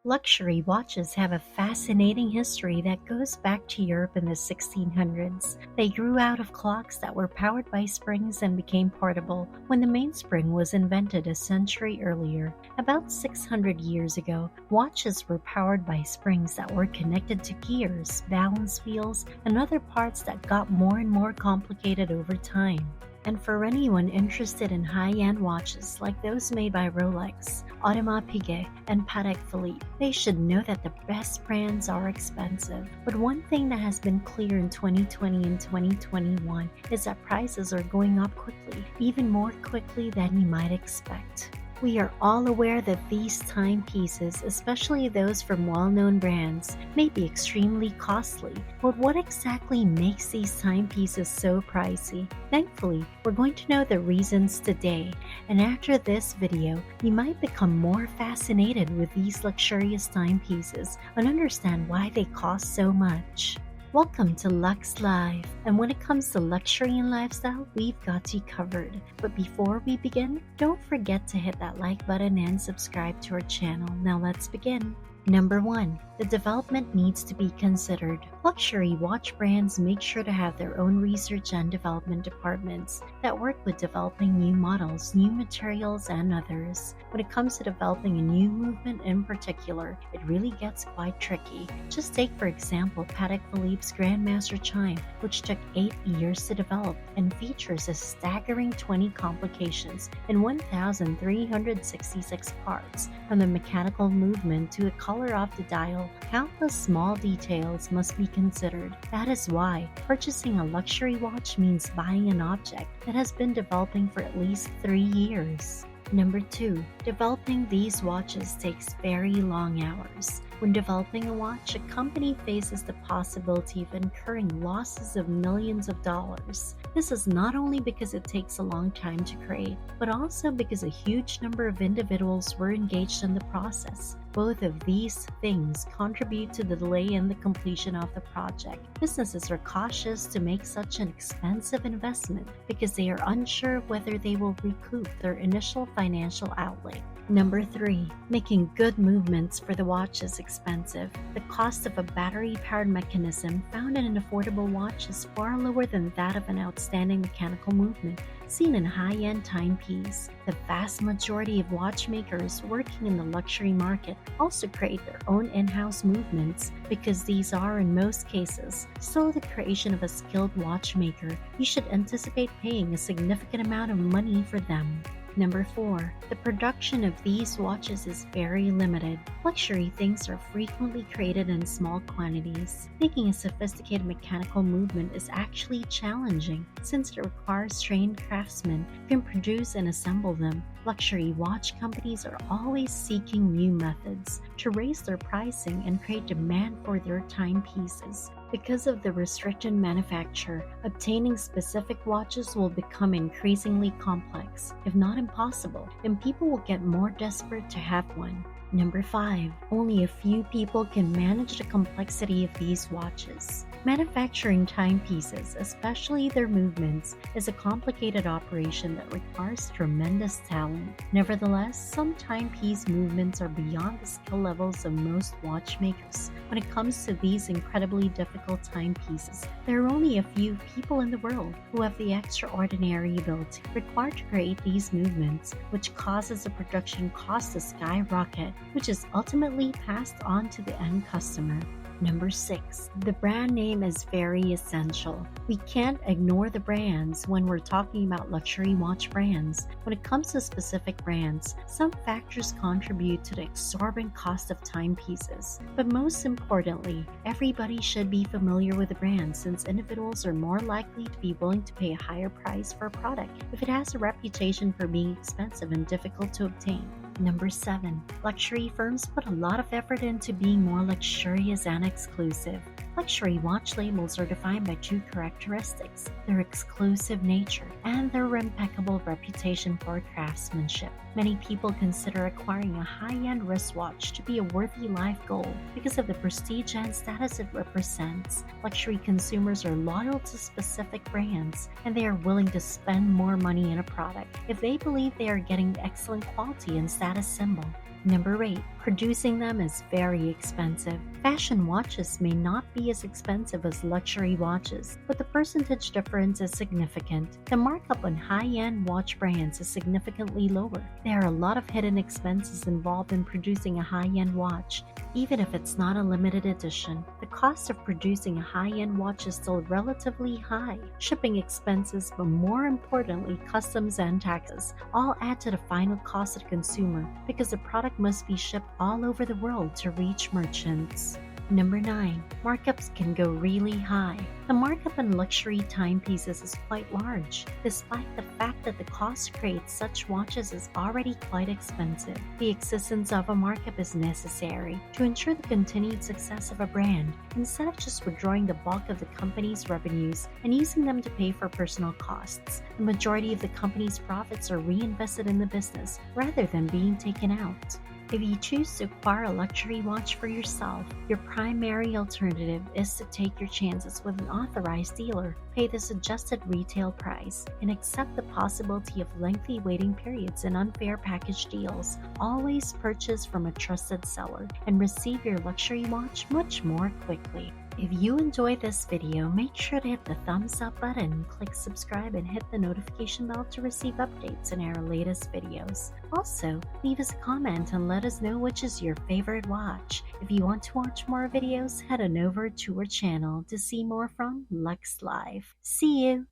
Luxury watches have a fascinating history that goes back to Europe in the 1600s. They grew out of clocks that were powered by springs and became portable when the mainspring was invented a century earlier. About 600 years ago, watches were powered by springs that were connected to gears, balance wheels, and other parts that got more and more complicated over time. And for anyone interested in high-end watches like those made by Rolex, Audemars Piguet, and Patek Philippe, they should know that the best brands are expensive. But one thing that has been clear in 2020 and 2021 is that prices are going up quickly, even more quickly than you might expect. We are all aware that these timepieces, especially those from well-known brands, may be extremely costly, but what exactly makes these timepieces so pricey? Thankfully, we're going to know the reasons today, and after this video, you might become more fascinated with these luxurious timepieces and understand why they cost so much. Welcome to Lux Live, and when it comes to luxury and lifestyle, we've got you covered. But before we begin, don't forget to hit that like button and subscribe to our channel. Now let's begin. Number 1. The development needs to be considered. Luxury watch brands make sure to have their own research and development departments that work with developing new models, new materials, and others. When it comes to developing a new movement in particular, it really gets quite tricky. Just take for example Patek Philippe's Grandmaster Chime, which took 8 years to develop and features a staggering 20 complications in 1,366 parts, from the mechanical movement to the color of the dial. Countless small details must be considered. That is why purchasing a luxury watch means buying an object that has been developing for at least 3 years. Number 2. Developing these watches takes very long hours. When developing a watch, a company faces the possibility of incurring losses of millions of dollars. This is not only because it takes a long time to create, but also because a huge number of individuals were engaged in the process. Both of these things contribute to the delay in the completion of the project. Businesses are cautious to make such an expensive investment because they are unsure of whether they will recoup their initial financial outlay. Number 3. Making good movements for the watch is expensive. The cost of a battery-powered mechanism found in an affordable watch is far lower than that of an outstanding mechanical movement seen in a high-end timepiece. The vast majority of watchmakers working in the luxury market also create their own in-house movements because these are, in most cases, still the creation of a skilled watchmaker. You should anticipate paying a significant amount of money for them. Number 4. The production of these watches is very limited. Luxury things are frequently created in small quantities. Making a sophisticated mechanical movement is actually challenging since it requires trained craftsmen who can produce and assemble them. Luxury watch companies are always seeking new methods to raise their pricing and create demand for their timepieces. Because of the restricted manufacture, obtaining specific watches will become increasingly complex, if not impossible, and people will get more desperate to have one. Number 5. Only a few people can manage the complexity of these watches. Manufacturing timepieces, especially their movements, is a complicated operation that requires tremendous talent. Nevertheless, some timepiece movements are beyond the skill levels of most watchmakers. When it comes to these incredibly difficult timepieces, there are only a few people in the world who have the extraordinary ability required to create these movements, which causes the production cost to skyrocket, which is ultimately passed on to the end customer. Number 6. The brand name is very essential. We can't ignore the brands when we're talking about luxury watch brands. When it comes to specific brands, some factors contribute to the exorbitant cost of timepieces. But most importantly, everybody should be familiar with the brand since individuals are more likely to be willing to pay a higher price for a product if it has a reputation for being expensive and difficult to obtain. Number 7. Luxury firms put a lot of effort into being more luxurious and exclusive. Luxury watch labels are defined by two characteristics: their exclusive nature and their impeccable reputation for craftsmanship. Many people consider acquiring a high-end wristwatch to be a worthy life goal because of the prestige and status it represents. Luxury consumers are loyal to specific brands, and they are willing to spend more money in a product if they believe they are getting excellent quality and status symbol. Number 8. Producing them is very expensive. Fashion watches may not be as expensive as luxury watches, but the percentage difference is significant. The markup on high-end watch brands is significantly lower. There are a lot of hidden expenses involved in producing a high-end watch, even if it's not a limited edition. The cost of producing a high-end watch is still relatively high. Shipping expenses, but more importantly, customs and taxes, all add to the final cost to the consumer because the product must be shipped all over the world to reach merchants. Number 9. Markups can go really high. The markup on luxury timepieces is quite large, despite the fact that the cost to create such watches is already quite expensive. The existence of a markup is necessary to ensure the continued success of a brand, instead of just withdrawing the bulk of the company's revenues and using them to pay for personal costs. The majority of the company's profits are reinvested in the business rather than being taken out. If you choose to acquire a luxury watch for yourself, your primary alternative is to take your chances with an authorized dealer, pay the suggested retail price, and accept the possibility of lengthy waiting periods and unfair package deals. Always purchase from a trusted seller and receive your luxury watch much more quickly. If you enjoyed this video, make sure to hit the thumbs up button, click subscribe, and hit the notification bell to receive updates on our latest videos. Also, leave us a comment and let us know which is your favorite watch. If you want to watch more videos, head on over to our channel to see more from Lux Live. See you!